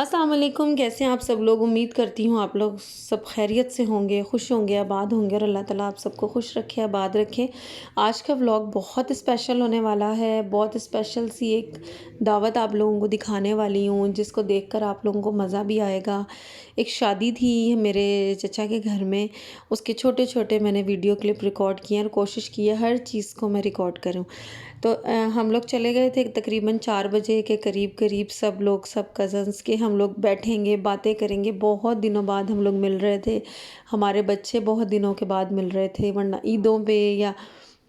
अस्सलाम वालेकुम। कैसे हैं आप सब लोग? उम्मीद करती हूँ आप लोग सब खैरियत से होंगे, खुश होंगे, आबाद होंगे और अल्लाह ताला आप सबको खुश रखे, आबाद रखे। आज का व्लॉग बहुत स्पेशल होने वाला है। बहुत स्पेशल सी एक दावत आप लोगों को दिखाने वाली हूँ, जिसको देखकर आप लोगों को मज़ा भी आएगा। एक शादी थी मेरे चचा के घर में, उसके छोटे छोटे मैंने वीडियो क्लिप रिकॉर्ड किए और कोशिश की है हर चीज़ को मैं रिकॉर्ड करूँ। तो हम लोग चले गए थे तकरीबन 4 बजे के करीब सब लोग, सब कज़न्स के हम लोग बैठेंगे, बातें करेंगे। बहुत दिनों बाद हम लोग मिल रहे थे, हमारे बच्चे बहुत दिनों के बाद मिल रहे थे, वरना ईदों पे या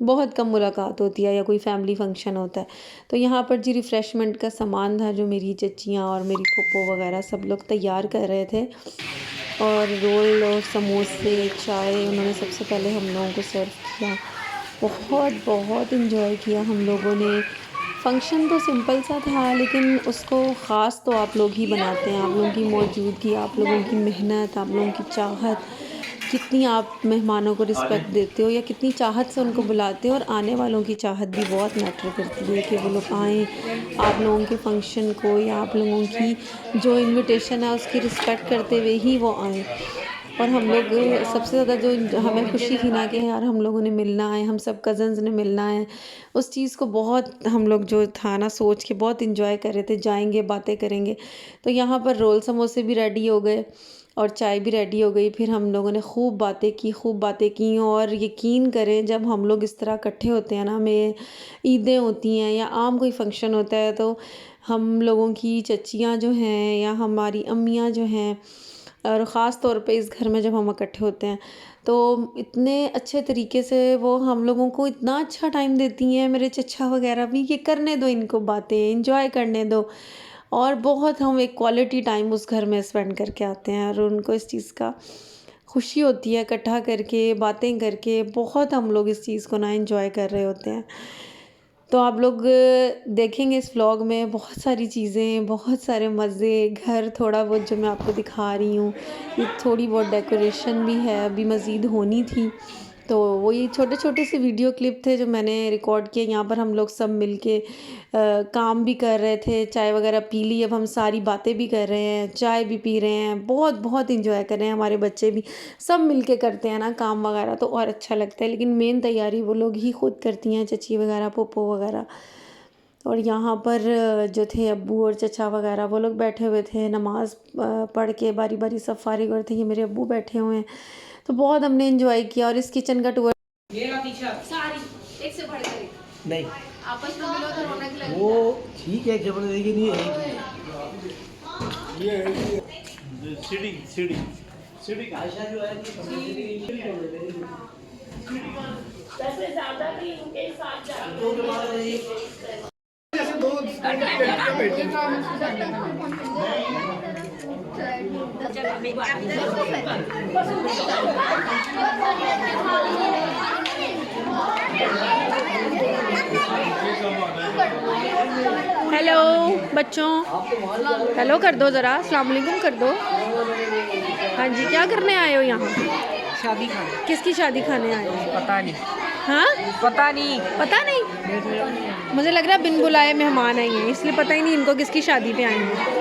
बहुत कम मुलाकात होती है या कोई फैमिली फंक्शन होता है। तो यहाँ पर जी रिफ़्रेशमेंट का सामान था जो मेरी चच्चियाँ और मेरी फूफो वगैरह सब लोग तैयार कर रहे थे, और रोल और समोसे, चाय उन्होंने सबसे पहले हम लोगों को सर्व किया। बहुत बहुत इन्जॉय किया हम लोगों ने। फ़ंक्शन तो सिंपल सा था, लेकिन उसको ख़ास तो आप लोग ही बनाते हैं। आप लोगों की मौजूदगी, आप लोगों की मेहनत, आप लोगों की चाहत, कितनी आप मेहमानों को रिस्पेक्ट देते हो या कितनी चाहत से उनको बुलाते हो। और आने वालों की चाहत भी बहुत मैटर करती है कि वो लोग आएँ आप लोगों के फ़ंक्शन को, या आप लोगों की जो इन्विटेशन है उसकी रिस्पेक्ट करते हुए ही वो आएँ। और हम लोग सबसे ज़्यादा जो हमें खुशी थी ना कि यार हम लोगों ने मिलना है, हम सब कज़न्स ने मिलना है, उस चीज़ को बहुत हम लोग जो था ना सोच के बहुत इन्जॉय कर रहे थे। जाएंगे, बातें करेंगे। तो यहाँ पर रोल समोसे भी रेडी हो गए और चाय भी रेडी हो गई। फिर हम लोगों ने खूब बातें की। और यकीन करें, जब हम लोग इस तरह इकट्ठे होते हैं ना, हमें ईदें होती हैं या आम कोई फंक्शन होता है, तो हम लोगों की चच्चियाँ जो हैं या हमारी अम्मियाँ जो हैं, और ख़ास तौर पे इस घर में जब हम इकट्ठे होते हैं, तो इतने अच्छे तरीके से वो हम लोगों को इतना अच्छा टाइम देती हैं। मेरे चचा वगैरह भी कि करने दो इनको बातें, एंजॉय करने दो। और बहुत हम एक क्वालिटी टाइम उस घर में स्पेंड करके आते हैं, और उनको इस चीज़ का खुशी होती है इकट्ठा करके, बातें करके। बहुत हम लोग इस चीज़ को ना एंजॉय कर रहे होते हैं। तो आप लोग देखेंगे इस व्लॉग में बहुत सारी चीज़ें, बहुत सारे मज़े, घर थोड़ा बहुत जो मैं आपको दिखा रही हूँ। ये थोड़ी बहुत डेकोरेशन भी है, अभी मज़ीद होनी थी। तो वो ये छोटे छोटे से वीडियो क्लिप थे जो मैंने रिकॉर्ड किए। यहाँ पर हम लोग सब मिल के काम भी कर रहे थे, चाय वगैरह पी ली। अब हम सारी बातें भी कर रहे हैं, चाय भी पी रहे हैं, बहुत बहुत इंजॉय कर रहे हैं। हमारे बच्चे भी सब मिल के करते हैं ना काम वगैरह, तो और अच्छा लगता है। लेकिन मेन तैयारी वो लोग ही खुद करती हैं, चची वगैरह, पप्पो वगैरह। और यहाँ पर जो थे अब्बू और चचा वगैरह, वो लोग बैठे हुए थे नमाज़ पढ़ के, बारी बारी सब फारिग हुए थे। ये मेरे अब्बू बैठे हुए हैं। तो बहुत हमने एंजॉय किया। और इस किचन का टूर सारी एक से बढ़कर एक नहीं, आपस में मिलो तो रौनक लगेगी। वो ठीक है, जबरदस्ती लेकिन ये है सीढ़ी सीढ़ी सीढ़ी का आयशा जो है सबसे ज्यादा भी इनके साथ जैसे दो बैठे हेलो बच्चों, हेलो कर दो ज़रा, अस्सलाम वालेकुम कर दो। हाँ जी, क्या करने आए हो यहाँ? शादी खाने। किसकी शादी खाने आए हो? पता नहीं। हाँ, पता नहीं। पता नहीं। मुझे लग रहा है बिन बुलाए मेहमान आए हैं, इसलिए पता ही नहीं इनको किसकी शादी पे आए हैं।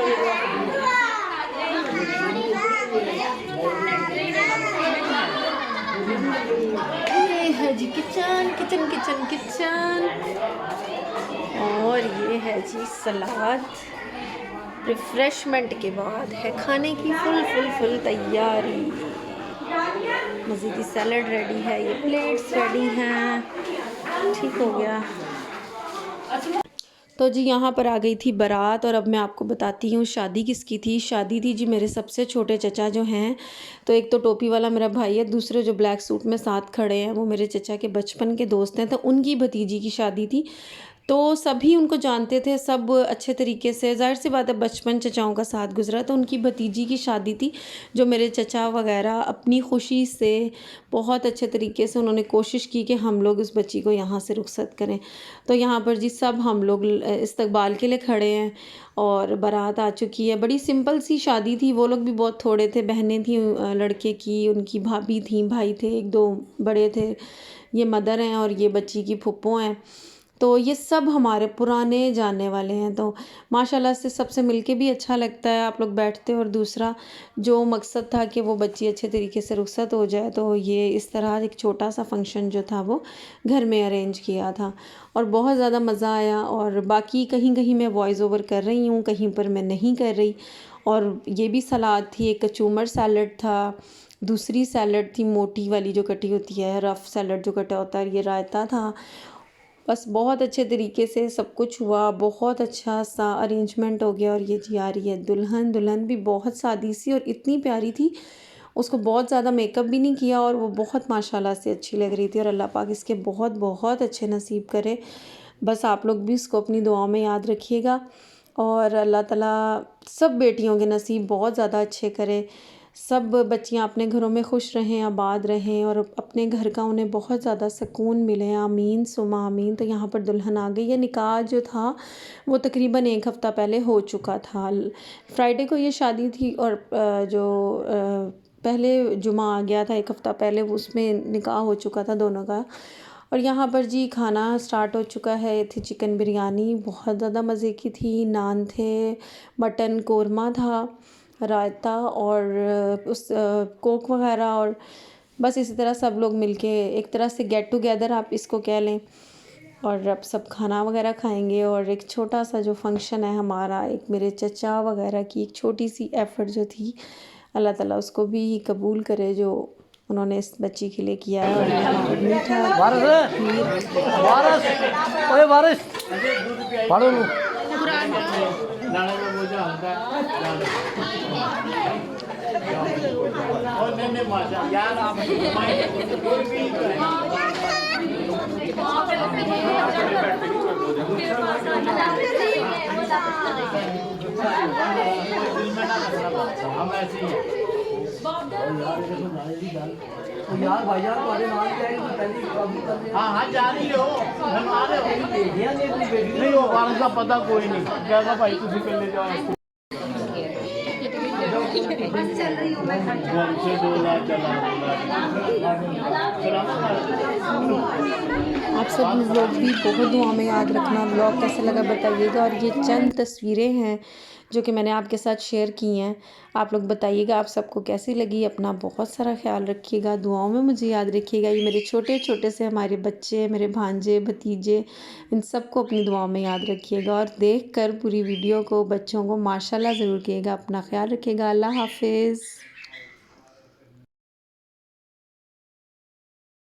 ये है जी किचन किचन किचन किचन। और ये है जी सलाद। रिफ्रेशमेंट के बाद है खाने की फुल तैयारी। मज़े की सैलड रेडी है, ये प्लेट्स रेडी हैं। ठीक हो गया। तो जी यहाँ पर आ गई थी बारात। और अब मैं आपको बताती हूँ शादी किसकी थी। शादी थी जी मेरे सबसे छोटे चचा जो हैं, तो एक तो टोपी वाला मेरा भाई है, दूसरे जो ब्लैक सूट में साथ खड़े हैं वो मेरे चचा के बचपन के दोस्त हैं। तो उनकी भतीजी की शादी थी। तो सभी उनको जानते थे, सब अच्छे तरीके से, ज़ाहिर सी बात है बचपन चचाओं का साथ गुजरा। तो उनकी भतीजी की शादी थी, जो मेरे चचा वगैरह अपनी खुशी से बहुत अच्छे तरीके से उन्होंने कोशिश की कि हम लोग इस बच्ची को यहाँ से रुखसत करें। तो यहाँ पर जी सब हम लोग इस्तकबाल के लिए खड़े हैं और बारात आ चुकी है। बड़ी सिंपल सी शादी थी, वो लोग भी बहुत थोड़े थे, बहनें थी लड़के की, उनकी भाभी थी, भाई थे, एक दो बड़े थे, ये मदर हैं और ये बच्ची की फुप्पो हैं। तो ये सब हमारे पुराने जानने वाले हैं, तो माशाल्लाह से सबसे मिलके भी अच्छा लगता है, आप लोग बैठते हो। और दूसरा जो मकसद था कि वो बच्ची अच्छे तरीके से रुखसत हो जाए, तो ये इस तरह एक छोटा सा फंक्शन जो था वो घर में अरेंज किया था और बहुत ज़्यादा मज़ा आया। और बाकी कहीं कहीं मैं वॉइस ओवर कर रही हूँ, कहीं पर मैं नहीं कर रही। और ये भी सलाद थी, एक कचूमर सैलड था, दूसरी सैलड थी मोटी वाली जो कटी होती है, रफ़ सैलड जो कटा होता है, ये रायता था। बस बहुत अच्छे तरीके से सब कुछ हुआ, बहुत अच्छा सा अरेंजमेंट हो गया। और ये जी आ रही है दुल्हन। दुल्हन भी बहुत सादी सी और इतनी प्यारी थी, उसको बहुत ज़्यादा मेकअप भी नहीं किया और वो बहुत माशाल्लाह से अच्छी लग रही थी। और अल्लाह पाक इसके बहुत बहुत अच्छे नसीब करे। बस आप लोग भी इसको अपनी दुआओं में याद रखिएगा और अल्लाह ताला सब बेटियों के नसीब बहुत ज़्यादा अच्छे करे। सब बच्चियां अपने घरों में खुश रहें, आबाद रहें और अपने घर का उन्हें बहुत ज़्यादा सुकून मिले। आमीन सुमा आमीन। तो यहाँ पर दुल्हन आ गई है। निकाह जो था वो तकरीबन 1 हफ़्ता पहले हो चुका था। फ्राइडे को ये शादी थी और पहले जुमा आ गया था 1 हफ़्ता पहले, उसमें निकाह हो चुका था दोनों का। और यहाँ पर जी खाना स्टार्ट हो चुका है। ये थी चिकन बिरयानी, बहुत ज़्यादा मज़े की थी। नान थे, मटन कोरमा था, रायता और उस कोक वगैरह। और बस इसी तरह सब लोग मिलके एक तरह से गेट टुगेदर आप इसको कह लें। और अब सब खाना वगैरह खाएंगे। और एक छोटा सा जो फंक्शन है हमारा, एक मेरे चचा वगैरह की एक छोटी सी एफ़र्ट जो थी, अल्लाह ताला उसको भी कबूल करे जो उन्होंने इस बच्ची के लिए किया है। और यहाँ पर मीठा यार भाईजान तुम्हारे नाम क्या है कि पहले काबू कर ले। हाँ जा रही हो हम आ रहे हो भेजिया ने अपनी बेटी नहीं हो वारस का पता कोई नहीं क्या भाई तुझे कर ले जाओ हमसे 2 लाख चला आप सब लोग भी बहुत दुआ में याद रखना। ब्लॉग कैसा लगा बताइएगा। और ये चंद तस्वीरें हैं जो कि मैंने आपके साथ शेयर की हैं। आप लोग बताइएगा आप सबको कैसी लगी। अपना बहुत सारा ख्याल रखिएगा, दुआओं में मुझे याद रखिएगा। ये मेरे छोटे छोटे से हमारे बच्चे, मेरे भांजे भतीजे, इन सबको अपनी दुआओं में याद रखिएगा। और देख कर पूरी वीडियो को बच्चों को माशाल्लाह ज़रूर कीजिएगा। अपना ख्याल रखिएगा। अल्लाह हाफिज़।